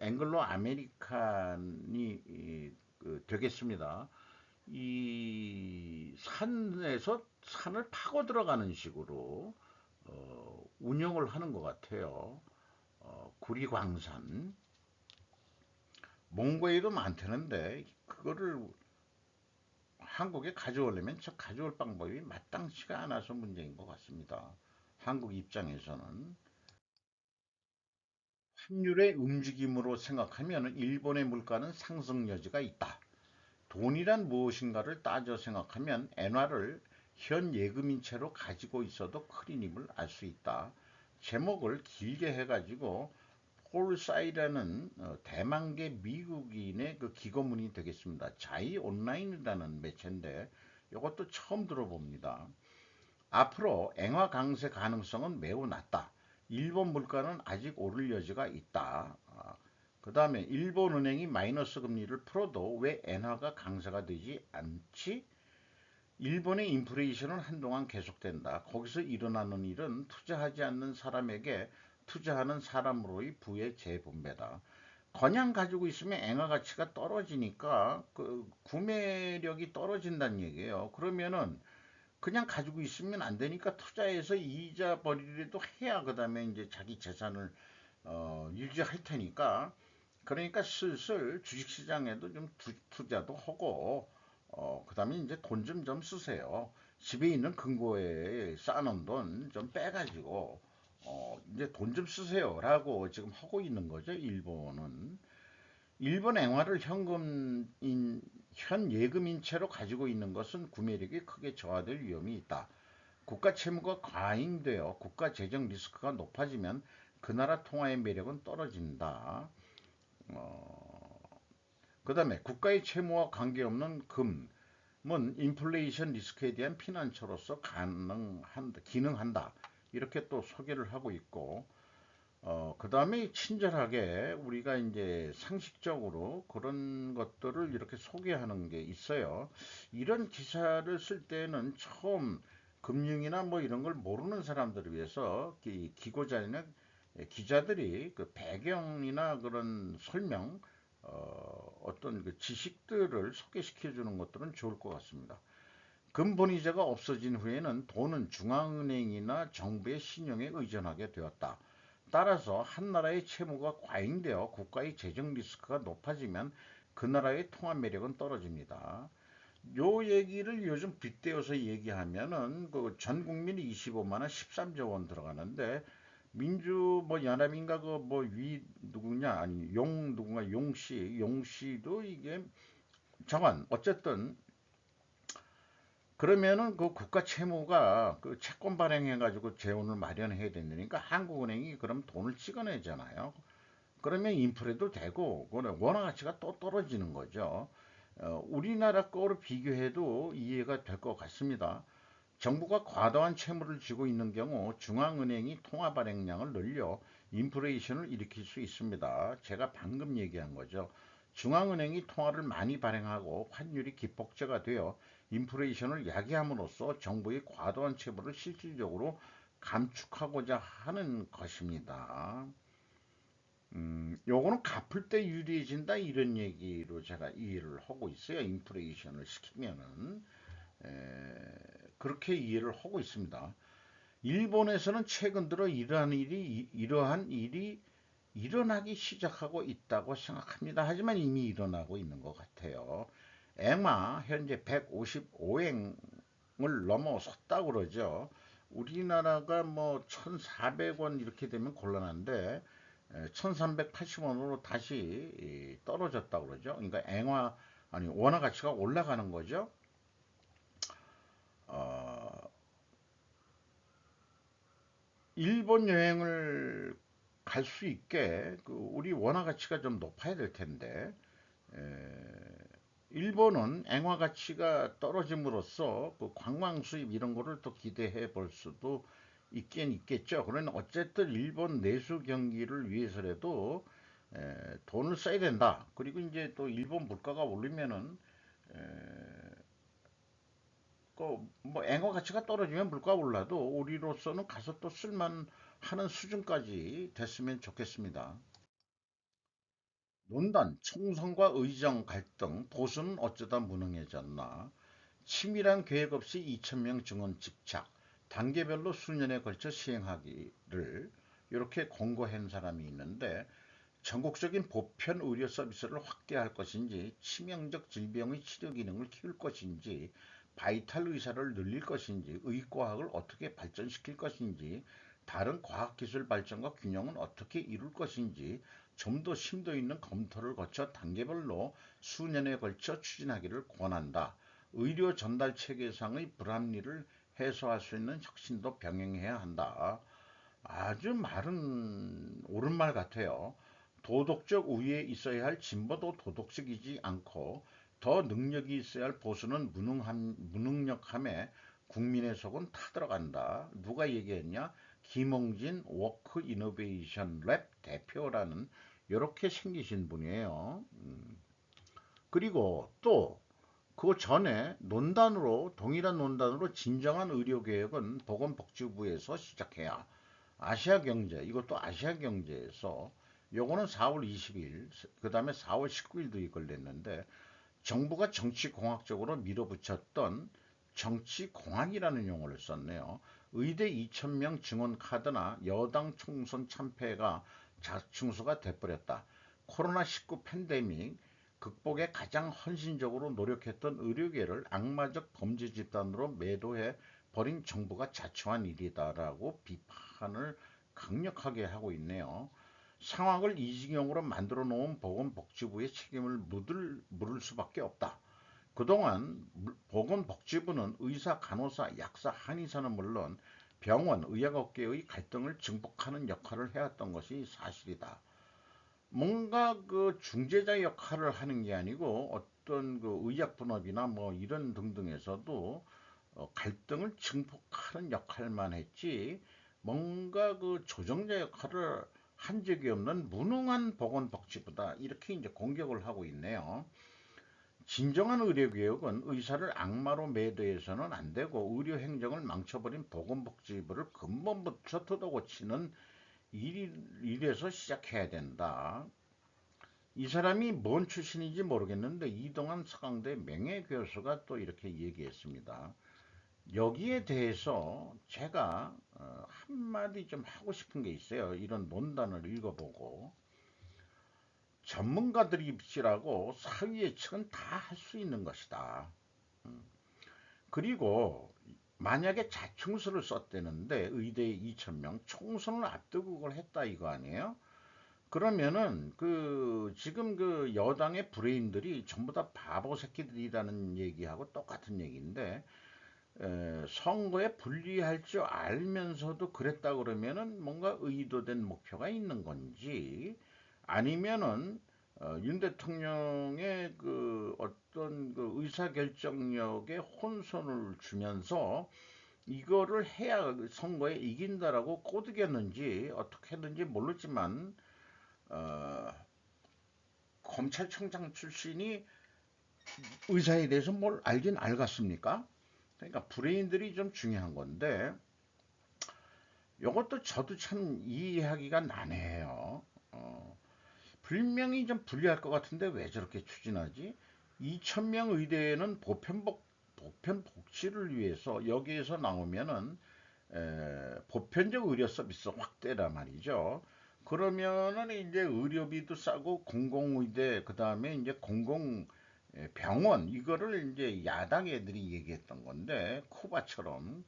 앵글로 아메리칸이 되겠습니다. 이 산에서 산을 파고 들어가는 식으로 운영을 하는 것 같아요. 구리광산 몽고에도 많다는데 그거를 한국에 가져오려면 저 가져올 방법이 마땅치가 않아서 문제인 것 같습니다. 한국 입장에서는 환율의 움직임으로 생각하면 일본의 물가는 상승 여지가 있다. 돈이란 무엇인가를 따져 생각하면 엔화를 현 예금인 채로 가지고 있어도 큰 힘을 알 수 있다. 제목을 길게 해가지고 폴사이라는 대만계 미국인의 그 기고문이 되겠습니다. 자이 온라인이라는 매체인데 이것도 처음 들어봅니다. 앞으로 엔화 강세 가능성은 매우 낮다. 일본 물가는 아직 오를 여지가 있다. 그 다음에 일본은행이 마이너스 금리를 풀어도 왜 엔화가 강세가 되지 않지? 일본의 인플레이션은 한동안 계속된다. 거기서 일어나는 일은 투자하지 않는 사람에게 투자하는 사람으로의 부의 재분배다. 그냥 가지고 있으면 엔화 가치가 떨어지니까 그 구매력이 떨어진다는 얘기예요. 그러면은 그냥 가지고 있으면 안 되니까 투자해서 이자 벌이라도 해야 그다음에 이제 자기 재산을 유지할 테니까 그러니까 슬슬 주식시장에도 좀 투자도 하고 그다음에 이제 돈 좀 쓰세요. 집에 있는 금고에 쌓아놓은 돈 좀 빼가지고 이제 돈 좀 쓰세요라고 지금 하고 있는 거죠. 일본은 일본 엔화를 현 예금인 채로 가지고 있는 것은 구매력이 크게 저하될 위험이 있다. 국가 채무가 과잉되어 국가 재정 리스크가 높아지면 그 나라 통화의 매력은 떨어진다. 그 다음에 국가의 채무와 관계없는 금은 인플레이션 리스크에 대한 피난처로서 기능한다. 이렇게 또 소개를 하고 있고, 그 다음에 친절하게 우리가 이제 상식적으로 그런 것들을 이렇게 소개하는 게 있어요. 이런 기사를 쓸 때는 처음 금융이나 뭐 이런 걸 모르는 사람들을 위해서 기고자나 기자들이 그 배경이나 그런 설명, 어떤 그 지식들을 소개시켜 주는 것들은 좋을 것 같습니다. 근본이자가 없어진 후에는 돈은 중앙은행이나 정부의 신용에 의존하게 되었다. 따라서 한 나라의 채무가 과잉되어 국가의 재정 리스크가 높아지면 그 나라의 통화 매력은 떨어집니다. 요 얘기를 요즘 빗대어서 얘기하면은 그 전 국민이 25만 원, 13조 원 들어가는데 민주 뭐 연합인가 그 뭐 위 누구냐 아니 용 누군가 용씨도 이게 저건 어쨌든 그러면은 그 국가 채무가 그 채권 발행해 가지고 재원을 마련해야 된다니까 한국은행이 그럼 돈을 찍어내잖아요. 그러면 인플레도 되고 원화 가치가 또 떨어지는 거죠. 우리나라 거로 비교해도 이해가 될 것 같습니다. 정부가 과도한 채무를 쥐고 있는 경우 중앙은행이 통화 발행량을 늘려 인플레이션을 일으킬 수 있습니다. 제가 방금 얘기한 거죠. 중앙은행이 통화를 많이 발행하고 환율이 기폭제가 되어 인플레이션을 야기함으로써 정부의 과도한 채무를 실질적으로 감축하고자 하는 것입니다. 요거는 갚을 때 유리해진다 이런 얘기로 제가 이해를 하고 있어요. 인플레이션을 시키면은 그렇게 이해를 하고 있습니다. 일본에서는 최근 들어 이러한 일이 일어나기 시작하고 있다고 생각합니다. 하지만 이미 일어나고 있는 것 같아요. 엔화 현재 155엔을 넘어섰다고 그러죠. 우리나라가 뭐 1,400원 이렇게 되면 곤란한데 1,380원으로 다시 떨어졌다고 그러죠. 그러니까 엔화 아니 원화 가치가 올라가는 거죠. 어, 일본 여행을 갈 수 있게 그 우리 원화 가치가 좀 높아야 될 텐데 일본은 엔화 가치가 떨어짐으로써 그 관광 수입 이런 거를 또 기대해 볼 수도 있긴 있겠죠. 그러나 어쨌든 일본 내수 경기를 위해서라도 돈을 써야 된다. 그리고 이제 또 일본 물가가 오르면은 그뭐 엔화 가치가 떨어지면 물가 올라도 우리로서는 가서 또 쓸만 하는 수준까지 됐으면 좋겠습니다. 논단, 총선과 의정 갈등, 보수는 어쩌다 무능해졌나? 치밀한 계획 없이 2,000명 증원 집착, 단계별로 수년에 걸쳐 시행하기를 이렇게 권고한 사람이 있는데 전국적인 보편 의료 서비스를 확대할 것인지, 치명적 질병의 치료 기능을 키울 것인지, 바이탈 의사를 늘릴 것인지, 의과학을 어떻게 발전시킬 것인지, 다른 과학기술 발전과 균형은 어떻게 이룰 것인지 좀 더 심도 있는 검토를 거쳐 단계별로 수년에 걸쳐 추진하기를 권한다. 의료 전달 체계상의 불합리를 해소할 수 있는 혁신도 병행해야 한다. 아주 말은 옳은 말 같아요. 도덕적 우위에 있어야 할 진보도 도덕적이지 않고 더 능력이 있어야 할 보수는 무능력함에 국민의 속은 타들어간다. 누가 얘기했냐? 김홍진 워크 이노베이션 랩 대표라는 이렇게 생기신 분이에요. 그리고 또 그 전에 논단으로 동일한 논단으로 진정한 의료개혁은 보건복지부에서 시작해야 아시아경제 이것도 아시아경제에서 요거는 4월 20일 그 다음에 4월 19일도 이걸 냈는데 정부가 정치공학적으로 밀어붙였던 정치공학이라는 용어를 썼네요. 의대 2,000명 증원 카드나 여당 총선 참패가 자충수가 돼버렸다. 코로나19 팬데믹 극복에 가장 헌신적으로 노력했던 의료계를 악마적 범죄 집단으로 매도해 버린 정부가 자초한 일이다라고 비판을 강력하게 하고 있네요. 상황을 이지경으로 만들어 놓은 보건복지부의 책임을 물을 수밖에 없다. 그동안 보건복지부는 의사, 간호사, 약사, 한의사는 물론 병원, 의학업계의 갈등을 증폭하는 역할을 해왔던 것이 사실이다. 뭔가 그 중재자 역할을 하는 게 아니고 어떤 그 의약분업이나 뭐 이런 등등에서도 갈등을 증폭하는 역할만 했지 뭔가 그 조정자 역할을 한 적이 없는 무능한 보건복지부다 이렇게 이제 공격을 하고 있네요. 진정한 의료개혁은 의사를 악마로 매도해서는 안 되고 의료 행정을 망쳐버린 보건복지부를 근본부터 뜯어고치는 일에서 시작해야 된다. 이 사람이 뭔 출신인지 모르겠는데 이동환 서강대 명예교수가 또 이렇게 얘기했습니다. 여기에 대해서 제가 한마디 좀 하고 싶은 게 있어요. 이런 논단을 읽어보고 전문가들이 입시라고 사회 측은 다 할 수 있는 것이다. 그리고 만약에 자충수를 썼대는데 의대 2,000명 총선을 앞두고 그걸 했다 이거 아니에요? 그러면은 그 지금 그 여당의 브레인들이 전부 다 바보 새끼들이라는 얘기하고 똑같은 얘기인데 선거에 불리할 줄 알면서도 그랬다 그러면은 뭔가 의도된 목표가 있는 건지 아니면은 윤 대통령의 그 어떤 그 의사결정력에 혼선을 주면서 이거를 해야 선거에 이긴다라고 꼬드겼는지 어떻게 했는지 모르지만 어, 검찰총장 출신이 의사에 대해서 뭘 알긴 알겠습니까? 그러니까 브레인들이 좀 중요한 건데 이것도 저도 참 이해하기가 난해해요. 분명히 좀 불리할 것 같은데 왜 저렇게 추진하지? 2,000명 의대에는 보편 복지를 위해서 여기에서 나오면은 보편적 의료 서비스 확대란 말이죠. 그러면은 이제 의료비도 싸고 공공의대 그다음에 이제 공공 병원 이거를 이제 야당 애들이 얘기했던 건데 쿠바처럼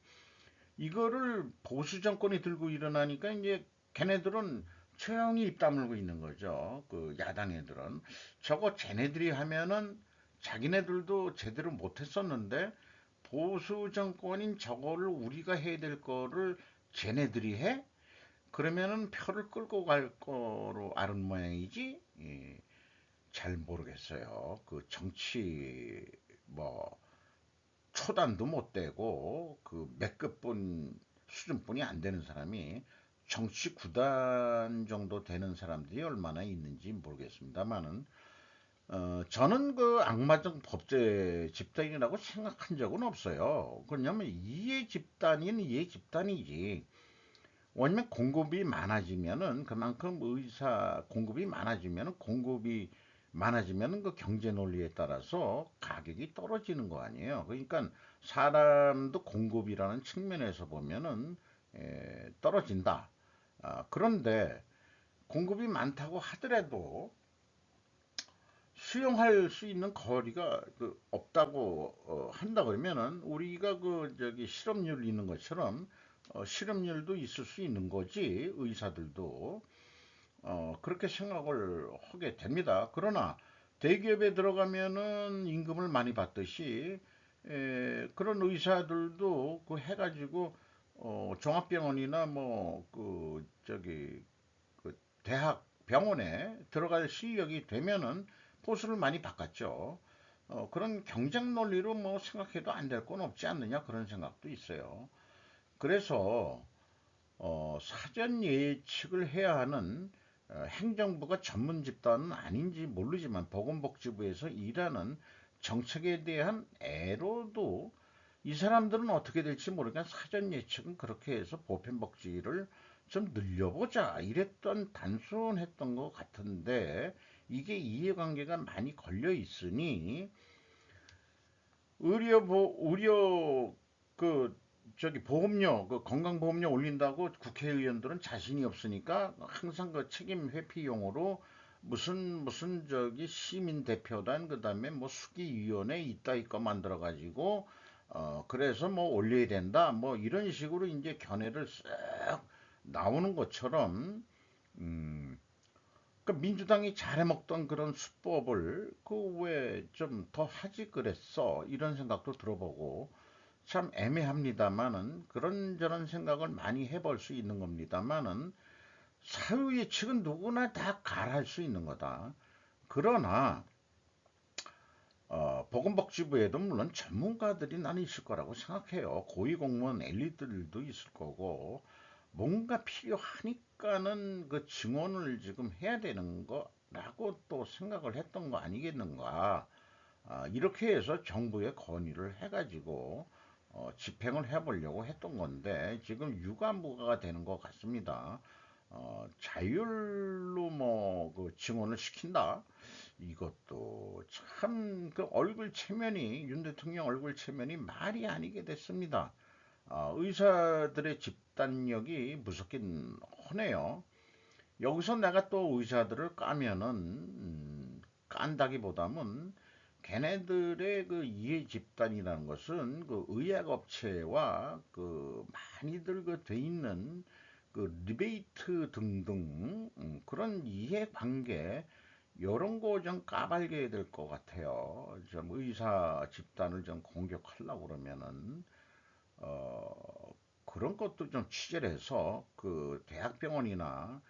이거를 보수 정권이 들고 일어나니까 이제 걔네들은 조용히 입 다물고 있는 거죠. 그 야당 애들은 저거 쟤네들이 하면은 자기네들도 제대로 못했었는데 보수 정권인 저거를 우리가 해야 될 거를 쟤네들이 해? 그러면은 표를 끌고 갈 거로 아는 모양이지. 예, 잘 모르겠어요. 그 정치 뭐 초단도 못 되고 그 맥급분 수준뿐이 안 되는 사람이 정치 구단 정도 되는 사람들이 얼마나 있는지 모르겠습니다만은 저는 그 악마적 법제 집단이라고 생각한 적은 없어요. 그냐면 이해 집단인 이해 집단이지. 왜냐면 공급이 많아지면은 그만큼 의사 공급이 많아지면은 공급이 많아지면은 그 경제 논리에 따라서 가격이 떨어지는 거 아니에요. 그러니까 사람도 공급이라는 측면에서 보면은 떨어진다. 그런데 공급이 많다고 하더라도 수용할 수 있는 거리가 그 없다고 한다 그러면은 우리가 그 저기 실업률 있는 것처럼 실업률도 있을 수 있는 거지 의사들도 그렇게 생각을 하게 됩니다. 그러나 대기업에 들어가면은 임금을 많이 받듯이 그런 의사들도 그 해가지고 종합병원이나 뭐 그 저기 그 대학 병원에 들어갈 실력이 되면은 보수를 많이 바꿨죠. 그런 경쟁 논리로 뭐 생각해도 안 될 건 없지 않느냐 그런 생각도 있어요. 그래서 사전 예측을 해야 하는 행정부가 전문 집단은 아닌지 모르지만 보건복지부에서 일하는 정책에 대한 애로도 이 사람들은 어떻게 될지 모르니까 사전 예측은 그렇게 해서 보편복지를 좀 늘려보자 이랬던 단순했던 것 같은데 이게 이해관계가 많이 걸려 있으니 의료 그 저기 보험료 그 건강보험료 올린다고 국회의원들은 자신이 없으니까 항상 그 책임 회피용으로 무슨 저기 시민 대표단 그다음에 뭐 수기위원회 이따 이거 만들어 가지고 그래서 뭐 올려야 된다 뭐 이런 식으로 이제 견해를 쓱 나오는 것처럼 음, 그 민주당이 잘해먹던 그런 수법을 그 왜 좀 더 하지 그랬어 이런 생각도 들어보고 참 애매합니다만은 그런저런 생각을 많이 해볼 수 있는 겁니다만은 사회 예측은 누구나 다 잘할 수 있는 거다. 그러나 보건복지부에도 물론 전문가들이 나는 있을 거라고 생각해요. 고위공무원 엘리트들도 있을 거고 뭔가 필요하니까는 그 증언을 지금 해야 되는 거라고 또 생각을 했던 거 아니겠는가. 이렇게 해서 정부에 건의를 해가지고 집행을 해보려고 했던 건데 지금 유가무가가 되는 것 같습니다. 자율로 그 증언을 시킨다. 이것도 참 그 얼굴 체면이 윤 대통령 얼굴 체면이 말이 아니게 됐습니다. 의사들의 집단력이 무섭긴 하네요. 여기서 내가 또 의사들을 까면은 깐다기보다는 걔네들의 그 이해 집단이라는 것은 그 의약업체와 그 많이들 그 돼 있는 그 리베이트 등등 그런 이해관계 이런 거 좀 까발려야 될 것 같아요. 좀 의사 집단을 좀 공격하려고 그러면은 그런 것도 좀 취재를 해서 그 대학병원이나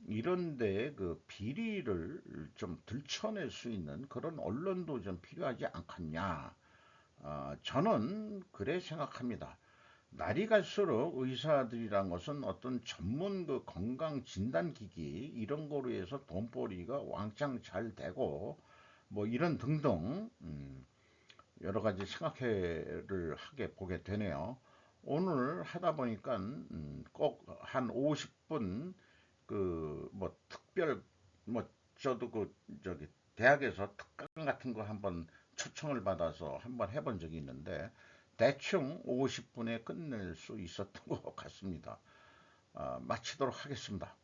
이런 데에 그 비리를 좀 들춰낼 수 있는 그런 언론도 좀 필요하지 않겠냐. 저는 그래 생각합니다. 날이 갈수록 의사들이란 것은 어떤 전문 그 건강 진단 기기 이런 거로 해서 돈벌이가 왕창 잘 되고 뭐 이런 등등 여러 가지 생각을 하게 보게 되네요. 오늘 하다 보니까 꼭 한 50분 그 뭐 특별 뭐 저도 그 저기 대학에서 특강 같은 거 한번 초청을 받아서 한번 해본 적이 있는데 대충 50분에 끝낼 수 있었던 것 같습니다. 마치도록 하겠습니다.